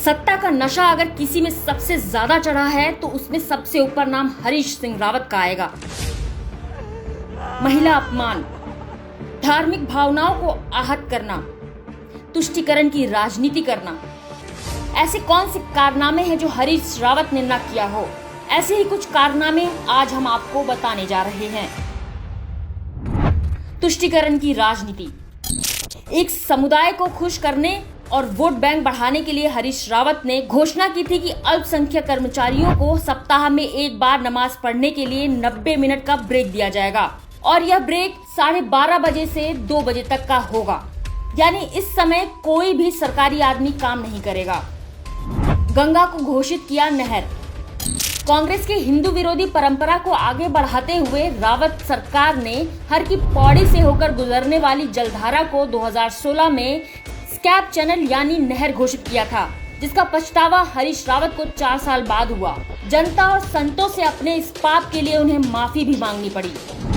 सत्ता का नशा अगर किसी में सबसे ज्यादा चढ़ा है तो उसमें सबसे ऊपर नाम हरीश सिंह रावत का आएगा। महिला अपमान, धार्मिक भावनाओं को आहत करना, तुष्टीकरण की राजनीति करना, ऐसे कौन से कारनामे हैं जो हरीश रावत ने न किया हो? ऐसे ही कुछ कारनामे आज हम आपको बताने जा रहे हैं। तुष्टीकरण की राजनीति। एक समुदाय को खुश करने और वोट बैंक बढ़ाने के लिए हरीश रावत ने घोषणा की थी कि अल्पसंख्यक कर्मचारियों को सप्ताह में एक बार नमाज पढ़ने के लिए 90 मिनट का ब्रेक दिया जाएगा और यह ब्रेक 12:30 बजे से 2 बजे तक का होगा। यानी इस समय कोई भी सरकारी आदमी काम नहीं करेगा। गंगा को घोषित किया नहर। कांग्रेस की हिंदू विरोधी परंपरा को आगे बढ़ाते हुए रावत सरकार ने हर की पौड़ी से होकर गुजरने वाली जलधारा को 2016 में स्कैप चैनल यानी नहर घोषित किया था, जिसका पछतावा हरीश रावत को 4 साल बाद हुआ। जनता और संतों से अपने इस पाप के लिए उन्हें माफी भी मांगनी पड़ी।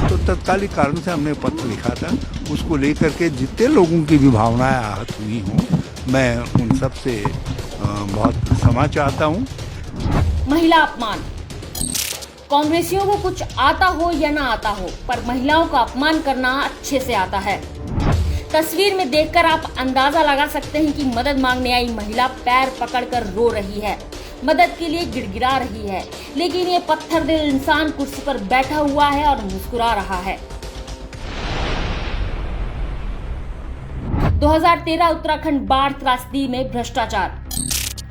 तो तत्कालिक कारण से हमने पत्र लिखा था, उसको लेकर के जितने लोगों की भी भावनाएं आहत हुई हों, मैं उन सब से बहुत क्षमा चाहता हूँ। महिला अपमान। कांग्रेसियों को कुछ आता हो या ना आता हो, पर महिलाओं का अपमान करना अच्छे से आता है। तस्वीर में देखकर आप अंदाजा लगा सकते हैं कि मदद मांगने आई महिला पैर पकड़कर रो रही है, मदद के लिए गिड़गिड़ा रही है, लेकिन ये पत्थर दिल इंसान कुर्सी पर बैठा हुआ है और मुस्कुरा रहा है। 2013 उत्तराखंड बाढ़ त्रासदी में भ्रष्टाचार।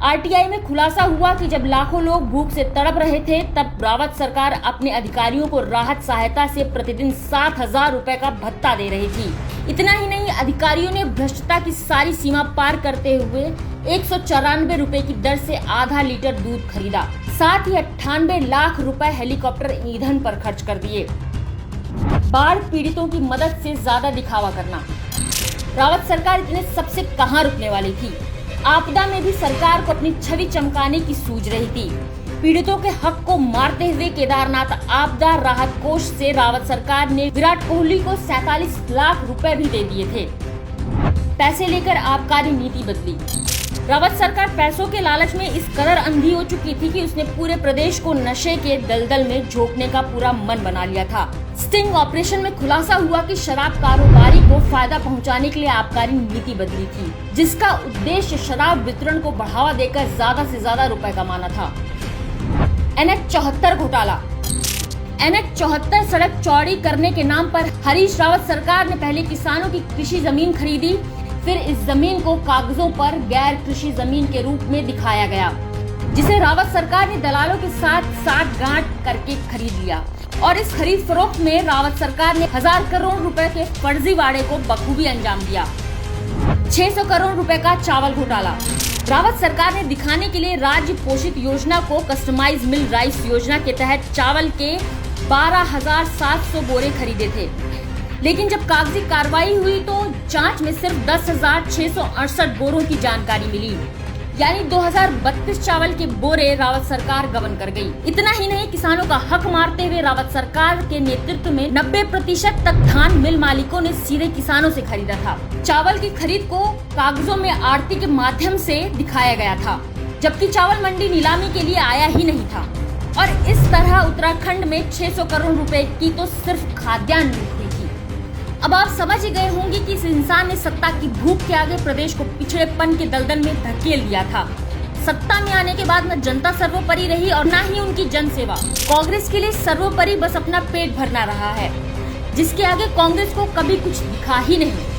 आरटीआई में खुलासा हुआ कि जब लाखों लोग भूख से तड़प रहे थे, तब रावत सरकार अपने अधिकारियों को राहत सहायता से प्रतिदिन 7,000 रुपए का भत्ता दे रही थी। इतना ही नहीं, अधिकारियों ने भ्रष्टता की सारी सीमा पार करते हुए 194 रुपए की दर से आधा लीटर दूध खरीदा। साथ ही 98 लाख रुपए हेलीकॉप्टर ईंधन पर खर्च कर दिए। बाढ़ पीड़ितों की मदद से ज्यादा दिखावा करना। रावत सरकार इतने सबसे कहां रुकने वाली थी? आपदा में भी सरकार को अपनी छवि चमकाने की सूझ रही थी। पीड़ितों के हक को मारते हुए केदारनाथ आपदा राहत कोष से रावत सरकार ने विराट कोहली को 47 लाख रुपए भी दे दिए थे। पैसे लेकर आबकारी नीति बदली। रावत सरकार पैसों के लालच में इस कदर अंधी हो चुकी थी कि उसने पूरे प्रदेश को नशे के दलदल में झोंकने का पूरा मन बना लिया था। स्टिंग ऑपरेशन में खुलासा हुआ कि शराब कारोबारी को फायदा पहुंचाने के लिए आबकारी नीति बदली थी, जिसका उद्देश्य शराब वितरण को बढ़ावा देकर ज्यादा से ज्यादा रुपए कमाना था। NH 74 घोटाला। NH 74 सड़क चौड़ी करने के नाम पर हरीश रावत सरकार ने पहले किसानों की कृषि जमीन खरीदी, फिर इस जमीन को कागजों पर गैर कृषि जमीन के रूप में दिखाया गया, जिसे रावत सरकार ने दलालों के साथ साठ-गांठ करके खरीद लिया। और इस खरीद फरोख्त में रावत सरकार ने 1000 करोड़ रुपए के फर्जीवाड़े को बखूबी अंजाम दिया। 600 करोड़ रुपए का चावल घोटाला। रावत सरकार ने दिखाने के लिए राज्य पोषित योजना को कस्टमाइज मिल राइस योजना के तहत चावल के 12,700 बोरे खरीदे थे, लेकिन जब कागजी कार्रवाई हुई तो जांच में सिर्फ 10,668 बोरों की जानकारी मिली, यानी 2032 चावल के बोरे रावत सरकार गबन कर गई। इतना ही नहीं, किसानों का हक मारते हुए रावत सरकार के नेतृत्व में 90% तक धान मिल मालिकों ने सीधे किसानों से खरीदा था। चावल की खरीद को कागजों में आड़ती के माध्यम से दिखाया गया था, जबकि चावल मंडी नीलामी के लिए आया ही नहीं था। और इस तरह उत्तराखंड में 600 करोड़ रुपए की तो सिर्फ खाद्यान्न लूट थी। अब आप समझ ही गए होंगे कि इस इंसान ने सत्ता की भूख के आगे प्रदेश को पिछड़ेपन के दलदल में धकेल दिया था। सत्ता में आने के बाद न जनता सर्वोपरि रही और न ही उनकी जनसेवा। कांग्रेस के लिए सर्वोपरि बस अपना पेट भरना रहा है, जिसके आगे कांग्रेस को कभी कुछ दिखा ही नहीं।